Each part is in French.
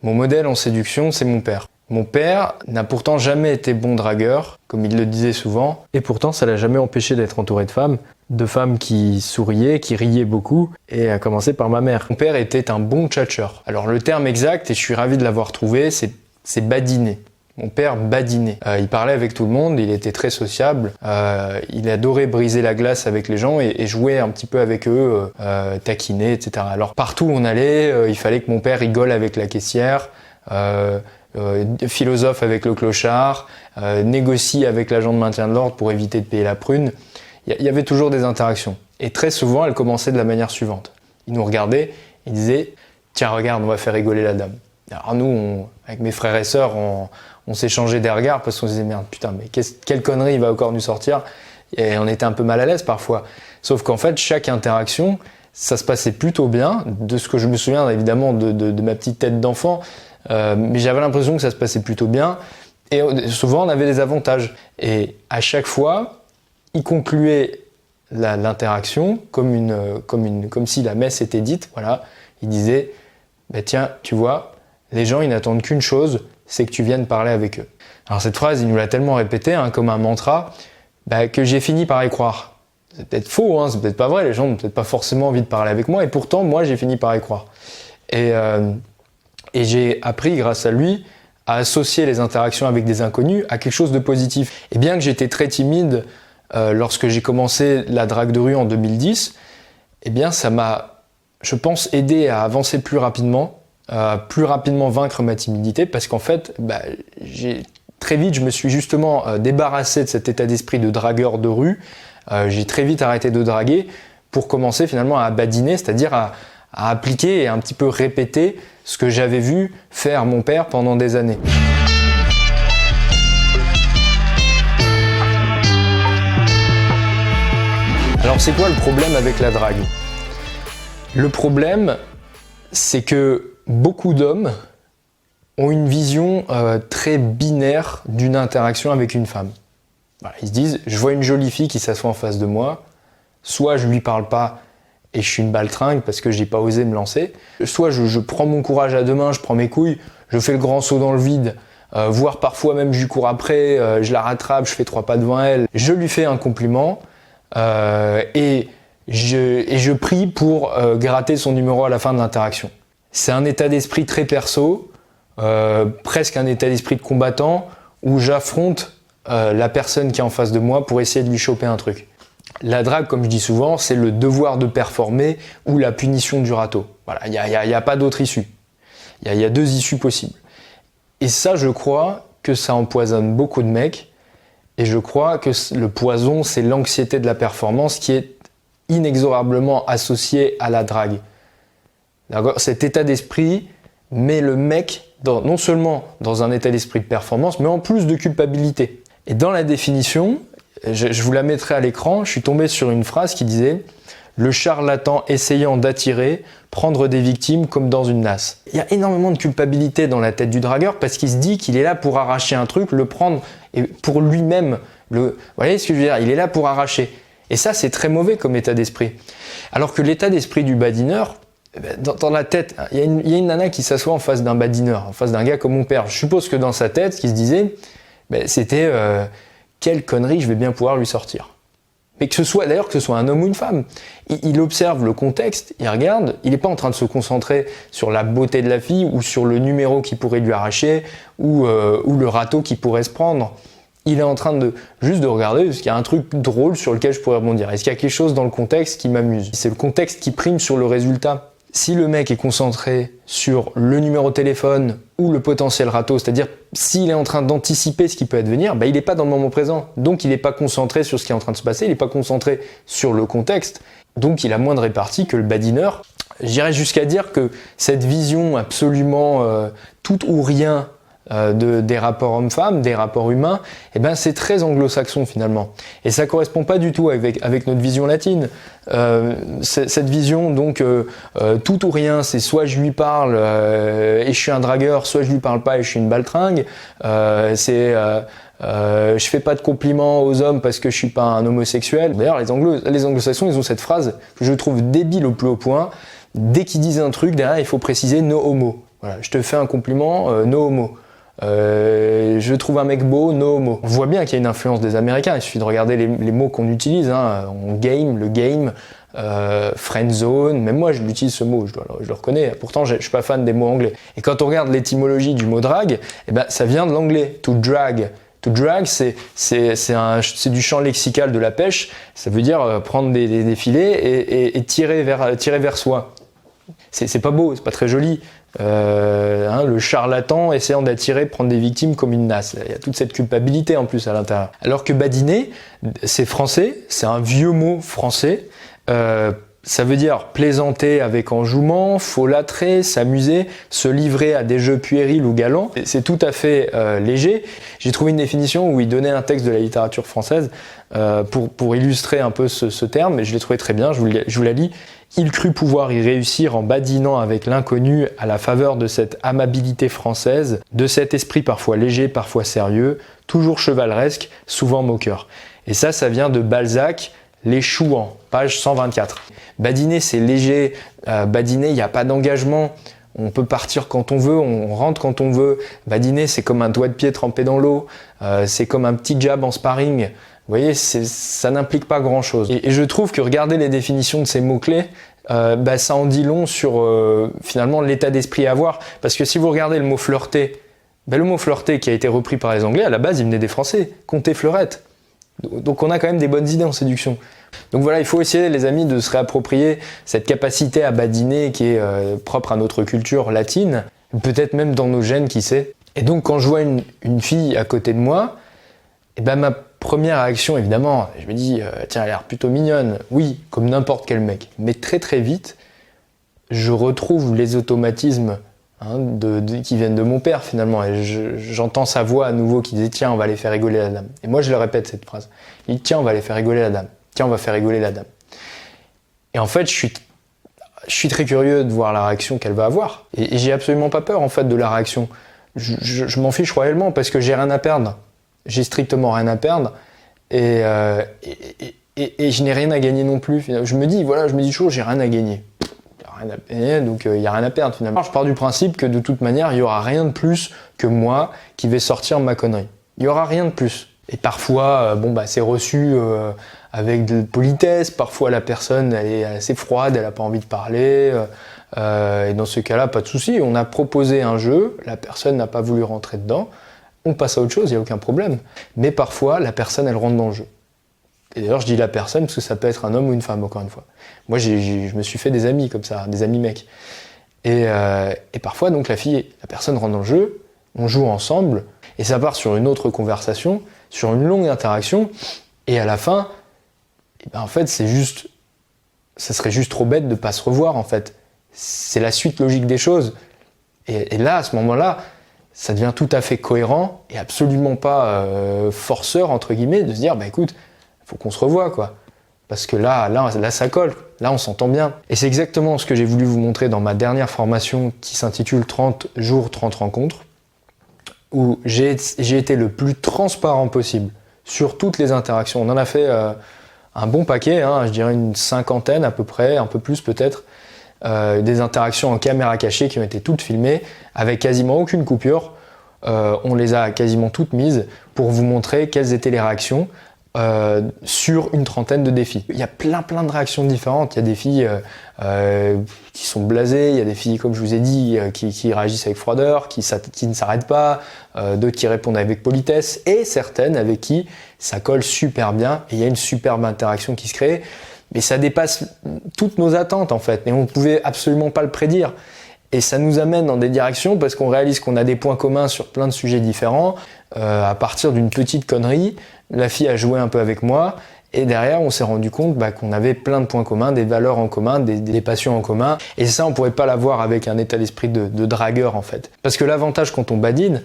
Mon modèle en séduction, c'est mon père. Mon père n'a pourtant jamais été bon dragueur, comme il le disait souvent, et pourtant ça l'a jamais empêché d'être entouré de femmes qui souriaient, qui riaient beaucoup, et à commencer par ma mère. Mon père était un bon tchatcheur. Alors le terme exact, et je suis ravi de l'avoir trouvé, c'est badiner. Mon père badinait. Il parlait avec tout le monde, il était très sociable, il adorait briser la glace avec les gens et jouer un petit peu avec eux, taquiner, etc. Alors partout où on allait, il fallait que mon père rigole avec la caissière, philosophe avec le clochard, négocie avec l'agent de maintien de l'ordre pour éviter de payer la prune. Il y avait toujours des interactions. Et très souvent, elles commençaient de la manière suivante. Il nous regardait, il disait « Tiens, regarde, on va faire rigoler la dame ». Alors nous, avec mes frères et sœurs, on s'échangeait des regards parce qu'on se disait « Merde, putain, mais quelle connerie il va encore nous sortir ?» Et on était un peu mal à l'aise parfois. Sauf qu'en fait, chaque interaction, ça se passait plutôt bien. De ce que je me souviens, évidemment, de ma petite tête d'enfant, mais j'avais l'impression que ça se passait plutôt bien. Et souvent, on avait des avantages. Et à chaque fois, il concluait l'interaction comme si la messe était dite. Voilà. Il disait bah, « Tiens, tu vois, les gens, ils n'attendent qu'une chose, c'est que tu viennes parler avec eux. » Alors cette phrase, il nous l'a tellement répétée, comme un mantra, que j'ai fini par y croire. C'est peut-être faux, c'est peut-être pas vrai, les gens n'ont peut-être pas forcément envie de parler avec moi, et pourtant, moi, j'ai fini par y croire. Et j'ai appris, grâce à lui, à associer les interactions avec des inconnus à quelque chose de positif. Et bien que j'étais très timide lorsque j'ai commencé la drague de rue en 2010, eh bien ça m'a, je pense, aidé à avancer plus rapidement vaincre ma timidité, parce qu'en fait, très vite, je me suis justement débarrassé de cet état d'esprit de dragueur de rue. J'ai très vite arrêté de draguer pour commencer finalement à badiner, c'est-à-dire à appliquer et un petit peu répéter ce que j'avais vu faire mon père pendant des années. Alors c'est quoi le problème avec la drague ? Le problème, c'est que beaucoup d'hommes ont une vision très binaire d'une interaction avec une femme. Voilà, ils se disent, je vois une jolie fille qui s'assoit en face de moi, soit je lui parle pas et je suis une baltringue parce que j'ai pas osé me lancer, soit je prends mon courage à deux mains, je prends mes couilles, je fais le grand saut dans le vide, voire parfois même je lui cours après, je la rattrape, je fais 3 pas devant elle, je lui fais un compliment et je prie pour gratter son numéro à la fin de l'interaction. C'est un état d'esprit très perso, presque un état d'esprit de combattant, où j'affronte la personne qui est en face de moi pour essayer de lui choper un truc. La drague, comme je dis souvent, c'est le devoir de performer ou la punition du râteau. Voilà, il n'y a pas d'autre issue. Il y a 2 issues possibles. Et ça, je crois que ça empoisonne beaucoup de mecs. Et je crois que le poison, c'est l'anxiété de la performance qui est inexorablement associée à la drague. D'accord ? Cet état d'esprit met le mec non seulement dans un état d'esprit de performance, mais en plus de culpabilité. Et dans la définition, je vous la mettrai à l'écran, je suis tombé sur une phrase qui disait « Le charlatan essayant d'attirer, prendre des victimes comme dans une nasse ». Il y a énormément de culpabilité dans la tête du dragueur parce qu'il se dit qu'il est là pour arracher un truc, le prendre et pour lui-même. Vous voyez ce que je veux dire ? Il est là pour arracher. Et ça, c'est très mauvais comme état d'esprit. Alors que l'état d'esprit du badineur, dans la tête, il y a une nana qui s'assoit en face d'un badineur, en face d'un gars comme mon père. Je suppose que dans sa tête, ce qu'il se disait, c'était quelle connerie je vais bien pouvoir lui sortir. Mais que ce soit un homme ou une femme, il observe le contexte, il regarde, il n'est pas en train de se concentrer sur la beauté de la fille ou sur le numéro qui pourrait lui arracher ou le râteau qui pourrait se prendre. Il est en train juste de regarder est-ce qu'il y a un truc drôle sur lequel je pourrais rebondir. Est-ce qu'il y a quelque chose dans le contexte qui m'amuse ? C'est le contexte qui prime sur le résultat. Si le mec est concentré sur le numéro de téléphone ou le potentiel râteau, c'est-à-dire s'il est en train d'anticiper ce qui peut advenir, il n'est pas dans le moment présent. Donc il n'est pas concentré sur ce qui est en train de se passer, il n'est pas concentré sur le contexte. Donc il a moins de répartie que le badineur. J'irais jusqu'à dire que cette vision absolument tout ou rien des rapports hommes-femmes, des rapports humains, c'est très anglo-saxon finalement. Et ça correspond pas du tout avec notre vision latine. Cette vision donc tout ou rien, c'est soit je lui parle et je suis un dragueur, soit je lui parle pas et je suis une baltringue. Je fais pas de compliments aux hommes parce que je suis pas un homosexuel. D'ailleurs les anglo-saxons ils ont cette phrase que je trouve débile au plus haut point. Dès qu'ils disent un truc, derrière il faut préciser no homo. Voilà, je te fais un compliment, no homo. Je trouve un mec beau, no homo. On voit bien qu'il y a une influence des Américains, il suffit de regarder les mots qu'on utilise, hein. On game, le game, friend zone, même moi je l'utilise ce mot, je le reconnais, pourtant je suis pas fan des mots anglais. Et quand on regarde l'étymologie du mot drague, eh ben, ça vient de l'anglais, to drag. To drag, c'est du champ lexical de la pêche, ça veut dire prendre des filets et tirer vers soi. C'est pas beau, c'est pas très joli. Le charlatan essayant d'attirer, prendre des victimes comme une nasse. Il y a toute cette culpabilité en plus à l'intérieur. Alors que badiner, c'est français, c'est un vieux mot français. Ça veut dire plaisanter avec enjouement, folâtrer, s'amuser, se livrer à des jeux puérils ou galants. C'est tout à fait léger. J'ai trouvé une définition où il donnait un texte de la littérature française pour illustrer un peu ce terme, et je l'ai trouvé très bien, je vous la lis. Il crut pouvoir y réussir en badinant avec l'inconnu à la faveur de cette amabilité française, de cet esprit parfois léger, parfois sérieux, toujours chevaleresque, souvent moqueur. Et ça vient de Balzac, Les Chouans, page 124. Badiner, c'est léger. Badiner, il n'y a pas d'engagement. On peut partir quand on veut, on rentre quand on veut. Badiner, c'est comme un doigt de pied trempé dans l'eau. C'est comme un petit jab en sparring. Vous voyez, ça n'implique pas grand-chose. Et je trouve que regarder les définitions de ces mots-clés, ça en dit long sur finalement l'état d'esprit à avoir. Parce que si vous regardez le mot flirter, le mot flirter qui a été repris par les Anglais, à la base, il venait des Français. Compter fleurette. Donc on a quand même des bonnes idées en séduction. Donc voilà, il faut essayer, les amis, de se réapproprier cette capacité à badiner qui est propre à notre culture latine, peut-être même dans nos gènes, qui sait. Et donc quand je vois une fille à côté de moi, ma première réaction, évidemment, je me dis, tiens, elle a l'air plutôt mignonne. Oui, comme n'importe quel mec. Mais très très vite, je retrouve les automatismes qui viennent de mon père finalement. Et j'entends sa voix à nouveau qui dit, tiens, on va aller faire rigoler la dame. Et moi, je le répète cette phrase. Il dit, tiens, on va aller faire rigoler la dame. Tiens, on va faire rigoler la dame. Et en fait, je suis très curieux de voir la réaction qu'elle va avoir. Et j'ai absolument pas peur, en fait, de la réaction. Je m'en fiche royalement parce que j'ai rien à perdre. J'ai strictement rien à perdre et je n'ai rien à gagner non plus. Je me dis toujours, j'ai rien à gagner. Donc il n'y a rien à perdre finalement. Je pars du principe que de toute manière, il n'y aura rien de plus que moi qui vais sortir ma connerie. Il n'y aura rien de plus. Et parfois, c'est reçu avec de politesse. Parfois, la personne, elle est assez froide, elle n'a pas envie de parler. Et dans ce cas-là, pas de souci. On a proposé un jeu, la personne n'a pas voulu rentrer dedans. On passe à autre chose, il n'y a aucun problème. Mais parfois, la personne, elle rentre dans le jeu. Et d'ailleurs, je dis la personne parce que ça peut être un homme ou une femme, encore une fois. Moi, je me suis fait des amis comme ça, des amis mecs. Et parfois, donc, la personne rentre dans le jeu, on joue ensemble, et ça part sur une autre conversation, sur une longue interaction, et à la fin, en fait, ça serait juste trop bête de ne pas se revoir, en fait. C'est la suite logique des choses. Et là, à ce moment-là, ça devient tout à fait cohérent et absolument pas forceur, entre guillemets, de se dire, écoute, il faut qu'on se revoie, quoi. Parce que là, ça colle. Là, on s'entend bien. Et c'est exactement ce que j'ai voulu vous montrer dans ma dernière formation qui s'intitule 30 jours, 30 rencontres, où j'ai été le plus transparent possible sur toutes les interactions. On en a fait un bon paquet, je dirais une 50aine à peu près, un peu plus peut-être, des interactions en caméra cachée qui ont été toutes filmées avec quasiment aucune coupure. On les a quasiment toutes mises pour vous montrer quelles étaient les réactions sur une trentaine de défis. Il y a plein de réactions différentes. Il y a des filles qui sont blasées, il y a des filles, comme je vous ai dit, qui réagissent avec froideur, qui ne s'arrêtent pas, d'autres qui répondent avec politesse, et certaines avec qui ça colle super bien et il y a une superbe interaction qui se crée. Mais ça dépasse toutes nos attentes en fait, et on ne pouvait absolument pas le prédire. Et ça nous amène dans des directions parce qu'on réalise qu'on a des points communs sur plein de sujets différents. À partir d'une petite connerie, la fille a joué un peu avec moi, et derrière on s'est rendu compte qu'on avait plein de points communs, des valeurs en commun, des passions en commun. Et ça, on ne pourrait pas l'avoir avec un état d'esprit de dragueur en fait. Parce que l'avantage quand on badine,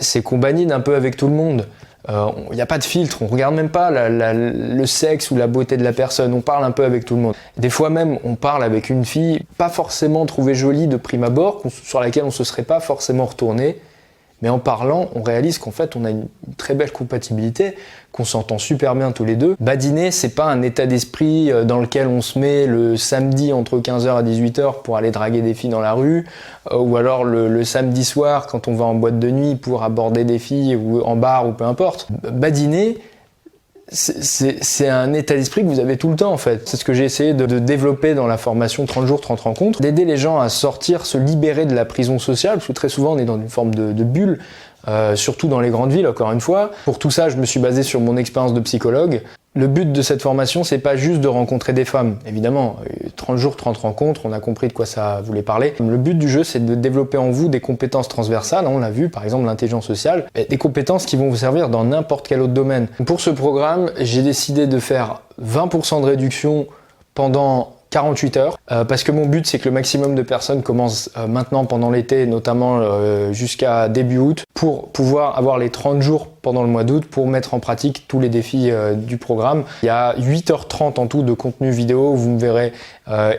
c'est qu'on badine un peu avec tout le monde. Il n'y a pas de filtre, on regarde même pas le sexe ou la beauté de la personne, on parle un peu avec tout le monde. Des fois même, on parle avec une fille pas forcément trouvée jolie de prime abord, sur laquelle on se serait pas forcément retourné, Mais en parlant, on réalise qu'en fait, on a une très belle compatibilité, qu'on s'entend super bien tous les deux. Badiner, c'est pas un état d'esprit dans lequel on se met le samedi entre 15h et 18h pour aller draguer des filles dans la rue, ou alors le samedi soir quand on va en boîte de nuit pour aborder des filles, ou en bar, ou peu importe. Badiner, c'est un état d'esprit que vous avez tout le temps en fait. C'est ce que j'ai essayé de développer dans la formation 30 jours, 30 rencontres, d'aider les gens à sortir, se libérer de la prison sociale, parce que très souvent on est dans une forme de bulle, surtout dans les grandes villes, encore une fois. Pour tout ça, je me suis basé sur mon expérience de psychologue. Le but de cette formation, c'est pas juste de rencontrer des femmes. Évidemment, 30 jours, 30 rencontres, on a compris de quoi ça voulait parler. Le but du jeu, c'est de développer en vous des compétences transversales, on l'a vu, par exemple l'intelligence sociale, des compétences qui vont vous servir dans n'importe quel autre domaine. Pour ce programme, j'ai décidé de faire 20% de réduction pendant 48 heures, parce que mon but c'est que le maximum de personnes commencent maintenant pendant l'été, notamment jusqu'à début août, pour pouvoir avoir les 30 jours pendant le mois d'août pour mettre en pratique tous les défis du programme. Il y a 8h30 en tout de contenu vidéo où vous me verrez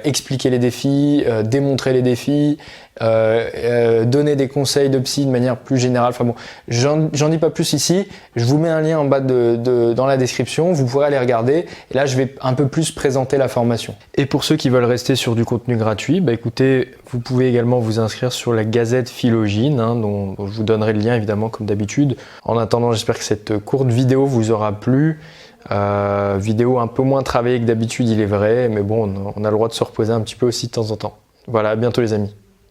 expliquer les défis, démontrer les défis, donner des conseils de psy de manière plus générale. Enfin bon, j'en dis pas plus ici. Je vous mets un lien en bas dans la description. Vous pourrez aller regarder. Et là, je vais un peu plus présenter la formation. Et pour ceux qui veulent rester sur du contenu gratuit, bah écoutez, vous pouvez également vous inscrire sur la Gazette Philogine, dont je vous donnerai le lien évidemment comme d'habitude. En attendant, j'espère que cette courte vidéo vous aura plu. Vidéo un peu moins travaillée que d'habitude, il est vrai, mais bon, on a le droit de se reposer un petit peu aussi de temps en temps. Voilà, à bientôt les amis.